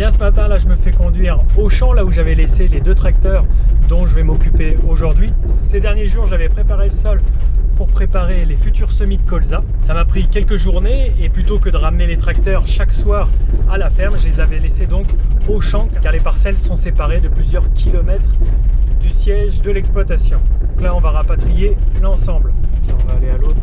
Bien ce matin, là, je me fais conduire au champ, là où j'avais laissé les 2 tracteurs dont je vais m'occuper aujourd'hui. Ces derniers jours, j'avais préparé le sol pour préparer les futurs semis de colza. Ça m'a pris quelques journées et plutôt que de ramener les tracteurs chaque soir à la ferme, je les avais laissés donc au champ car les parcelles sont séparées de plusieurs kilomètres du siège de l'exploitation. Donc là, on va rapatrier l'ensemble. Tiens, on va aller à l'autre.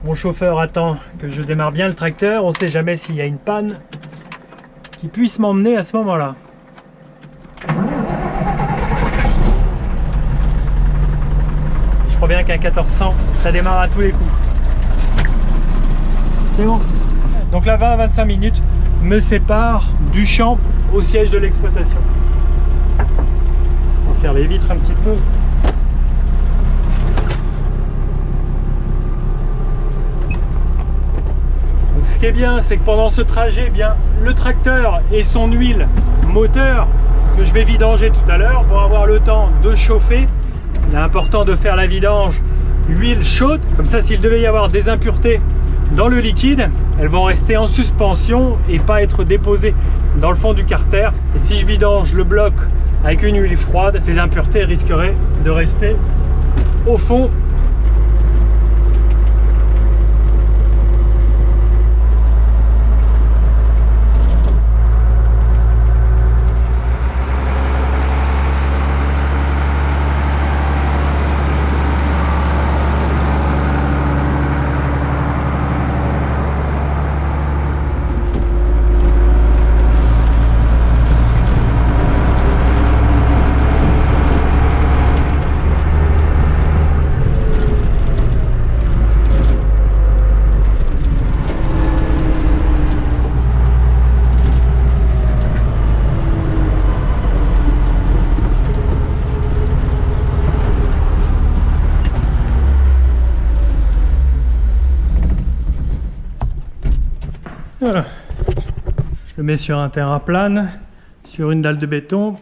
Mon chauffeur attend que je démarre bien le tracteur. On ne sait jamais s'il y a une panne qui puisse m'emmener à ce moment-là. Je crois bien qu'un 1400, ça démarre à tous les coups. C'est bon. Donc là, 20 à 25 minutes me séparent du champ au siège de l'exploitation. On va faire les vitres un petit peu. Ce qui est bien, c'est que pendant ce trajet, le tracteur et son huile moteur que je vais vidanger tout à l'heure vont avoir le temps de chauffer. Il est important de faire la vidange huile chaude, comme ça s'il devait y avoir des impuretés dans le liquide, elles vont rester en suspension et pas être déposées dans le fond du carter. Et si je vidange le bloc avec une huile froide, ces impuretés risqueraient de rester au fond. Voilà. Je le mets sur un terrain plane, sur une dalle de béton.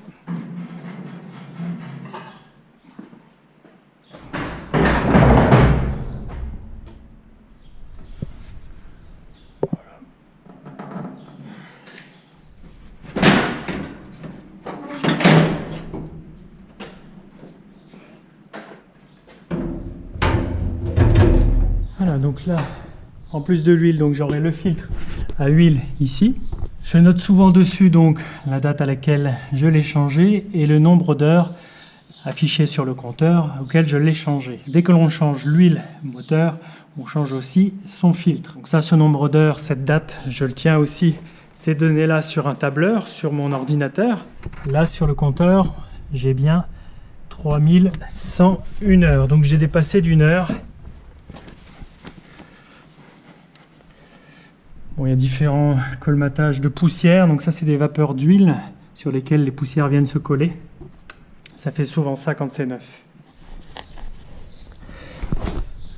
Voilà, donc là, en plus de l'huile, donc j'aurai le filtre à huile ici. Je note souvent dessus donc la date à laquelle je l'ai changé et le nombre d'heures affiché sur le compteur auquel je l'ai changé. Dès que l'on change l'huile moteur, on change aussi son filtre. Donc ça, ce nombre d'heures, cette date, je le tiens aussi ces données-là sur un tableur, sur mon ordinateur. Là, sur le compteur, j'ai bien 3101 heures. Donc j'ai dépassé d'1 heure. Bon, il y a différents colmatages de poussière, donc ça c'est des vapeurs d'huile sur lesquelles les poussières viennent se coller. Ça fait souvent ça quand c'est neuf.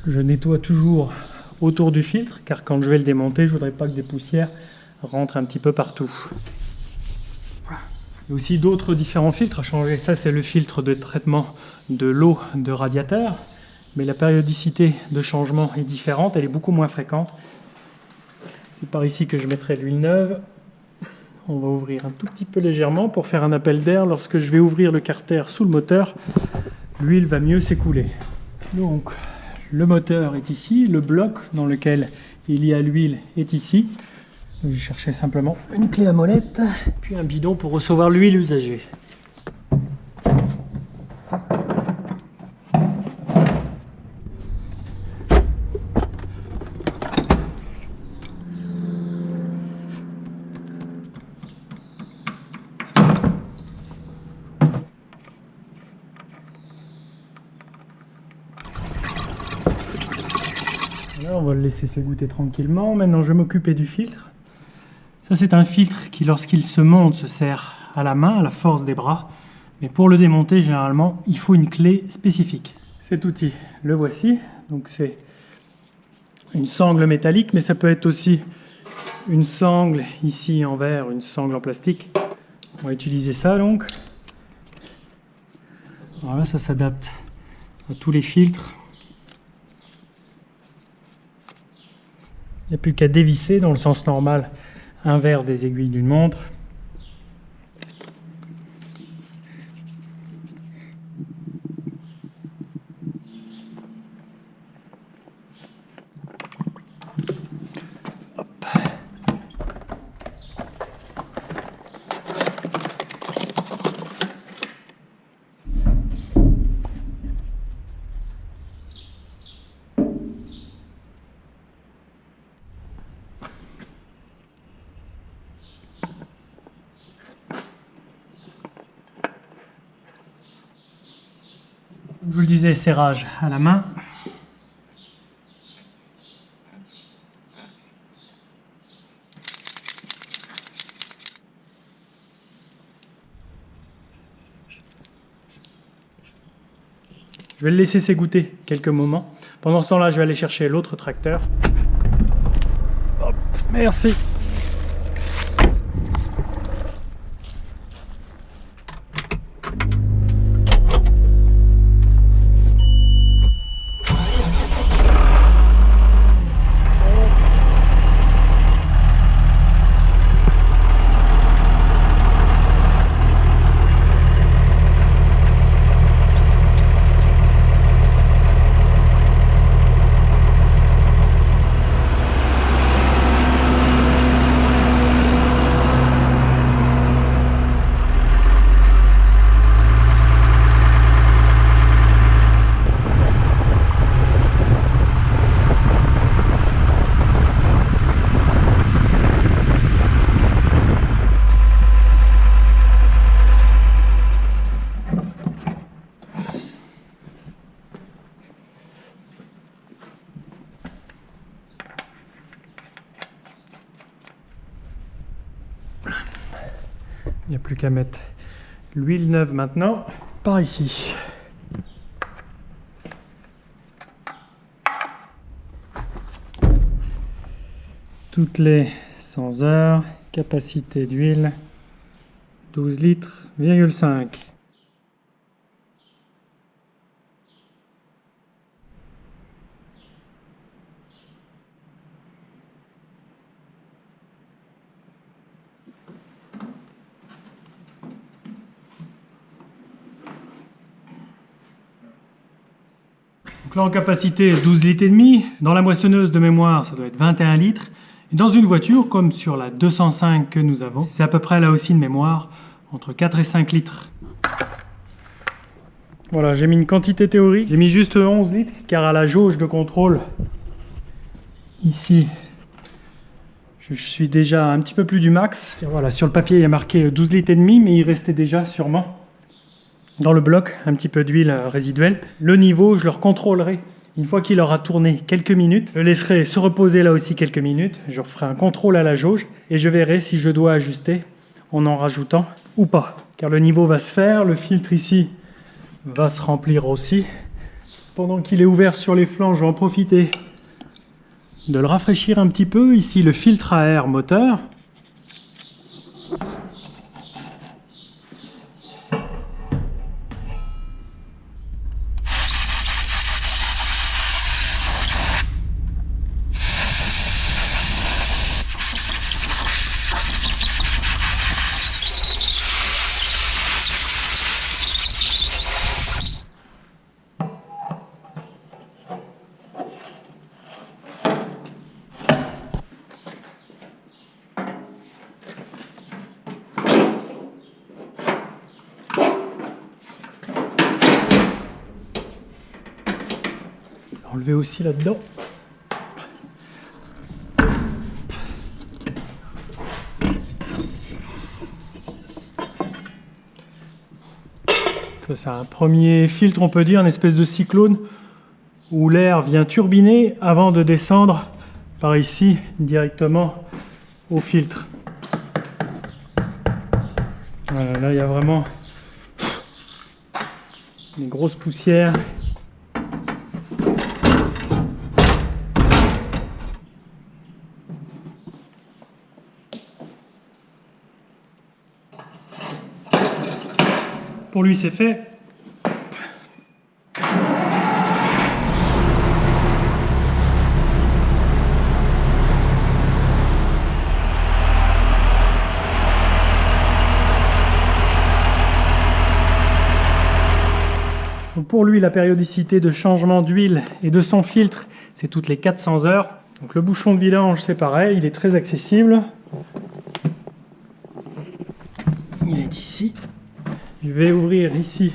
Je nettoie toujours autour du filtre, car quand je vais le démonter, je ne voudrais pas que des poussières rentrent un petit peu partout. Il y a aussi d'autres différents filtres à changer. Ça c'est le filtre de traitement de l'eau de radiateur, mais la périodicité de changement est différente, elle est beaucoup moins fréquente. C'est par ici que je mettrai l'huile neuve. On va ouvrir un tout petit peu légèrement pour faire un appel d'air. Lorsque je vais ouvrir le carter sous le moteur, l'huile va mieux s'écouler. Donc, le moteur est ici, le bloc dans lequel il y a l'huile est ici. Je vais chercher simplement une clé à molette, puis un bidon pour recevoir l'huile usagée. Là, on va le laisser s'égoutter tranquillement. Maintenant, je vais m'occuper du filtre. Ça, c'est un filtre qui, lorsqu'il se monte, se serre à la main, à la force des bras. Mais pour le démonter, généralement, il faut une clé spécifique. Cet outil, le voici. Donc, c'est une sangle métallique, mais ça peut être aussi une sangle ici en verre, une sangle en plastique. On va utiliser ça donc. Alors là, ça s'adapte à tous les filtres. Il n'y a plus qu'à dévisser dans le sens normal, inverse des aiguilles d'une montre. Je vous le disais, serrage à la main. Je vais le laisser s'égoutter quelques moments. Pendant ce temps-là, je vais aller chercher l'autre tracteur. Hop, merci. Il n'y a plus qu'à mettre l'huile neuve maintenant, par ici. Toutes les 100 heures, capacité d'huile 12 litres, 5. Donc là en capacité 12 litres et demi, dans la moissonneuse de mémoire ça doit être 21 litres. Et dans une voiture comme sur la 205 que nous avons, c'est à peu près là aussi de mémoire, entre 4 et 5 litres. Voilà, j'ai mis une quantité théorique, j'ai mis juste 11 litres car à la jauge de contrôle, ici, je suis déjà un petit peu plus du max. Et voilà, sur le papier il y a marqué 12 litres et demi, mais il restait déjà sûrement dans le bloc un petit peu d'huile résiduelle. Le niveau, je le recontrôlerai une fois qu'il aura tourné quelques minutes. Je le laisserai se reposer là aussi quelques minutes. Je referai un contrôle à la jauge et je verrai si je dois ajuster en rajoutant ou pas. Car le niveau va se faire, le filtre ici va se remplir aussi. Pendant qu'il est ouvert sur les flancs, je vais en profiter de le rafraîchir un petit peu. Ici, le filtre à air moteur. Enlever aussi là-dedans. Ça c'est un premier filtre, on peut dire, une espèce de cyclone où l'air vient turbiner avant de descendre par ici directement au filtre. Voilà, là il y a vraiment des grosses poussières. pour lui c'est fait. Donc pour lui, la périodicité de changement d'huile et de son filtre, c'est toutes les 400 heures. Donc le bouchon de vidange, c'est pareil, il est très accessible. Il est ici. Je vais ouvrir ici.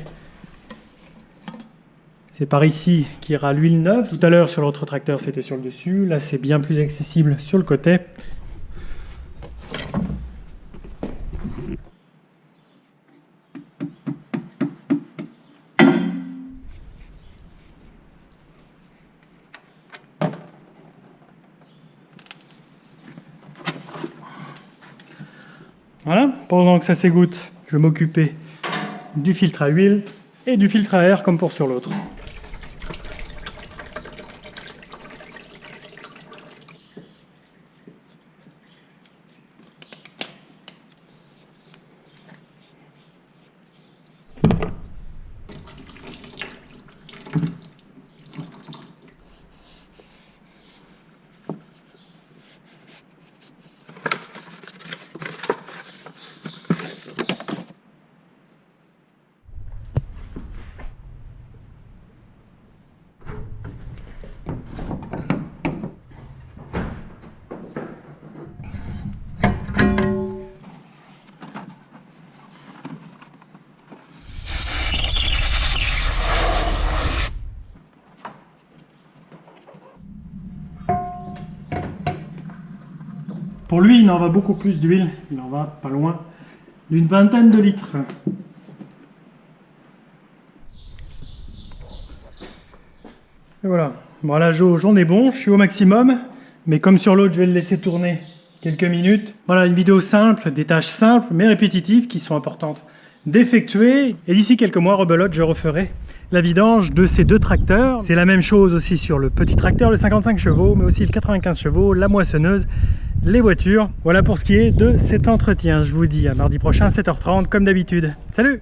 C'est par ici qu'ira l'huile neuve. Tout à l'heure, sur l'autre tracteur, c'était sur le dessus. Là, c'est bien plus accessible sur le côté. Voilà, pendant que ça s'égoutte, je vais m'occuper du filtre à huile et du filtre à air comme pour sur l'autre. Pour lui, il en va beaucoup plus d'huile, il en va pas loin d'une vingtaine de litres. Et voilà, bon la jauge, on est bon, je suis au maximum, mais comme sur l'autre, je vais le laisser tourner quelques minutes. Voilà, une vidéo simple, des tâches simples mais répétitives qui sont importantes d'effectuer. Et d'ici quelques mois, rebelote, je referai la vidange de ces deux tracteurs. C'est la même chose aussi sur le petit tracteur, le 55 chevaux, mais aussi le 95 chevaux, la moissonneuse, les voitures. Voilà pour ce qui est de cet entretien. Je vous dis à mardi prochain, 7h30, comme d'habitude. Salut!